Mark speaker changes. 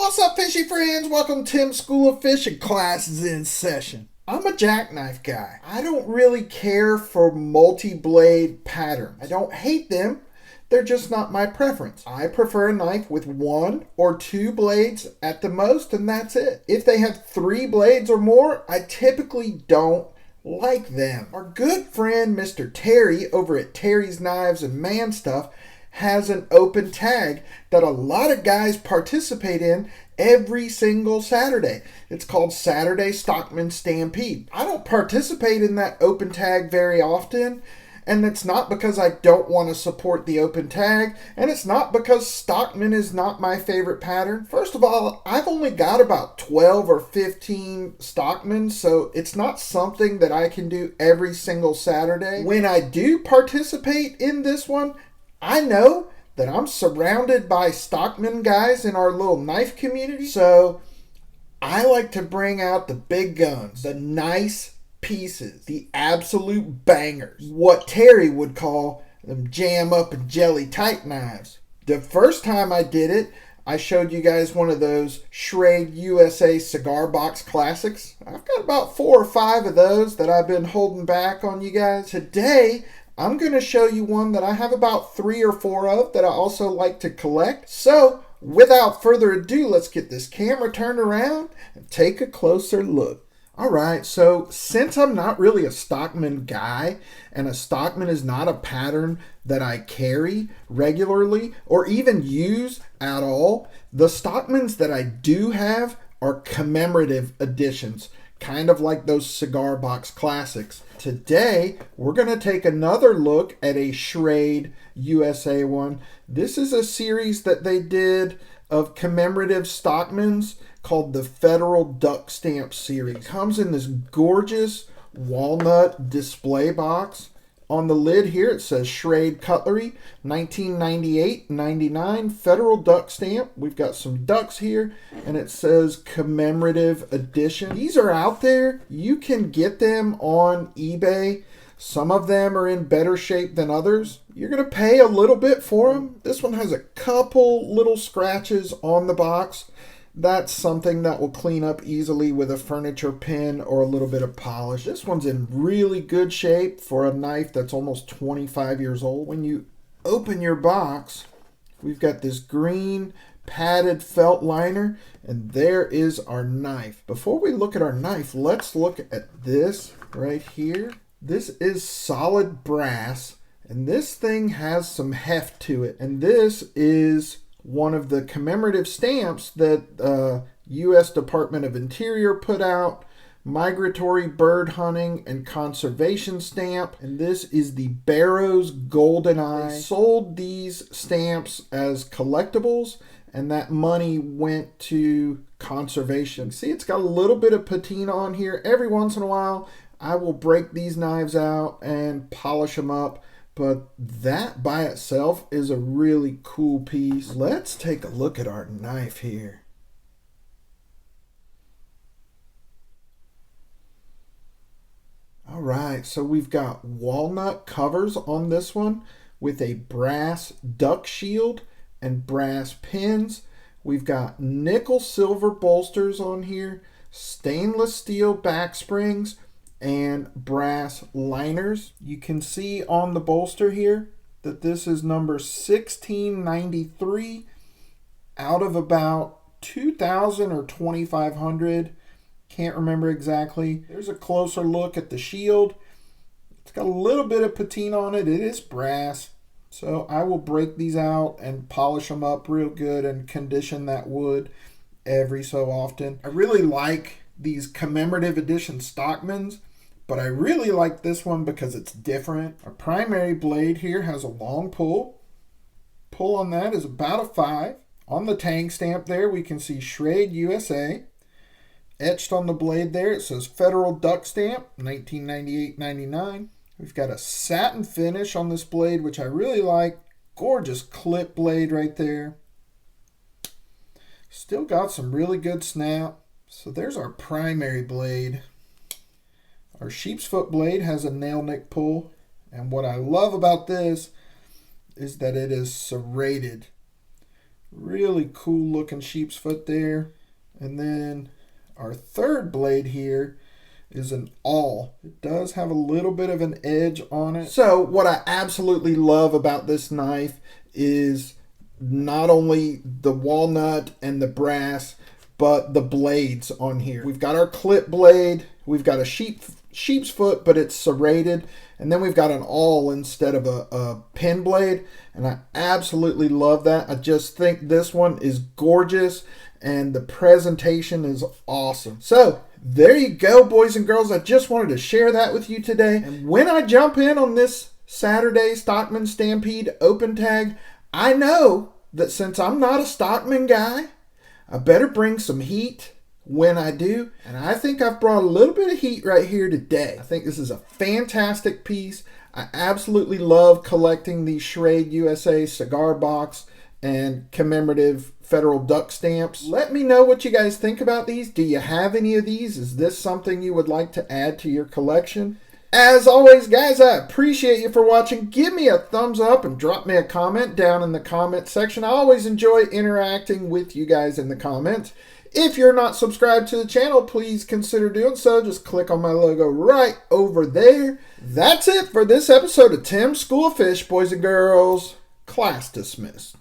Speaker 1: What's up, fishy friends? Welcome to Tim's School of Fishing. Class is in session. I'm a jackknife guy. I don't really care for multi-blade patterns. I don't hate them. They're just not my preference. I prefer a knife with 1 or 2 blades at the most, and that's it. If they have 3 blades or more, I typically don't like them. Our good friend Mr. Terry over at Terry's Knives and Man Stuff has an open tag that a lot of guys participate in every single Saturday. It's called Saturday Stockman Stampede. I don't participate in that open tag very often, and it's not because I don't want to support the open tag, and it's not because Stockman is not my favorite pattern. First of all, I've only got about 12 or 15 Stockmans, so it's not something that I can do every single Saturday. When I do participate in this one, I know that I'm surrounded by Stockman guys in our little knife community, so I like to bring out the big guns, the nice pieces, the absolute bangers, what Terry would call them jam up and jelly tight knives. The first time I did it, I showed you guys one of those Schrade USA cigar box classics. I've got about 4 or 5 of those that I've been holding back on you guys. Today, I'm going to show you one that I have about 3 or 4 of that I also like to collect. So, without further ado, let's get this camera turned around and take a closer look. Alright, so since I'm not really a Stockman guy, and a Stockman is not a pattern that I carry regularly or even use at all, the Stockmans that I do have are commemorative editions, kind of like those cigar box classics. Today, we're going to take another look at a Schrade USA one. This is a series that they did of commemorative Stockmans called the Federal Duck Stamp series. It comes in this gorgeous walnut display box. On the lid here it says Schrade Cutlery 1998-99 Federal Duck Stamp. We've got some ducks here and it says commemorative edition. These are out there. You can get them on eBay. Some of them are in better shape than others. You're going to pay a little bit for them. This one has a couple little scratches on the box. That's something that will clean up easily with a furniture pin or a little bit of polish. This one's in really good shape for a knife that's almost 25 years old. When you open your box, we've got this green padded felt liner, and there is our knife. Before we look at our knife, let's look at this right here. This is solid brass, and this thing has some heft to it. And this is one of the commemorative stamps that U.S. Department of Interior put out, Migratory Bird Hunting and Conservation Stamp. And this is the Barrows Golden Eye. They sold these stamps as collectibles, and that money went to conservation. See, it's got a little bit of patina on here. Every once in a while, I will break these knives out and polish them up. But that by itself is a really cool piece. Let's take a look at our knife here. Alright, so we've got walnut covers on this one with a brass duck shield and brass pins. We've got nickel silver bolsters on here, stainless steel back springs, and brass liners. You can see on the bolster here that this is number 1693 out of about 2,000 or 2,500. Can't remember exactly. There's a closer look at the shield. It's got a little bit of patina on it. It is brass. So I will break these out and polish them up real good and condition that wood every so often. I really like these commemorative edition Stockmans, but I really like this one because it's different. Our primary blade here has a long pull. Pull on that is about a 5. On the tang stamp there, we can see Schrade USA. Etched on the blade there, it says Federal Duck Stamp, 1998-99. We've got a satin finish on this blade, which I really like. Gorgeous clip blade right there. Still got some really good snap. So there's our primary blade. Our sheep's foot blade has a nail nick pull, and what I love about this is that it is serrated Really cool looking sheep's foot there. And then our third blade here is an awl. It does have a little bit of an edge on it. So what I absolutely love about this knife is not only the walnut and the brass, but the blades on here. We've got our clip blade, we've got a sheep's foot, but it's serrated, and then we've got an awl instead of a pin blade, and I absolutely love that. I just think this one is gorgeous, and the presentation is awesome. So there you go, boys and girls. I just wanted to share that with you today. And when I jump in on this Saturday Stockman Stampede open tag, I know that since I'm not a Stockman guy, I better bring some heat when I do. And I think I've brought a little bit of heat right here today. I think this is a fantastic piece. I absolutely love collecting these Schrade USA cigar box and commemorative federal duck stamps. Let me know what you guys think about these. Do you have any of these? Is this something you would like to add to your collection? As always, guys, I appreciate you for watching. Give me a thumbs up and drop me a comment down in the comment section. I always enjoy interacting with you guys in the comments. If you're not subscribed to the channel, please consider doing so. Just click on my logo right over there. That's it for this episode of Tim's School of Fish, boys and girls. Class dismissed.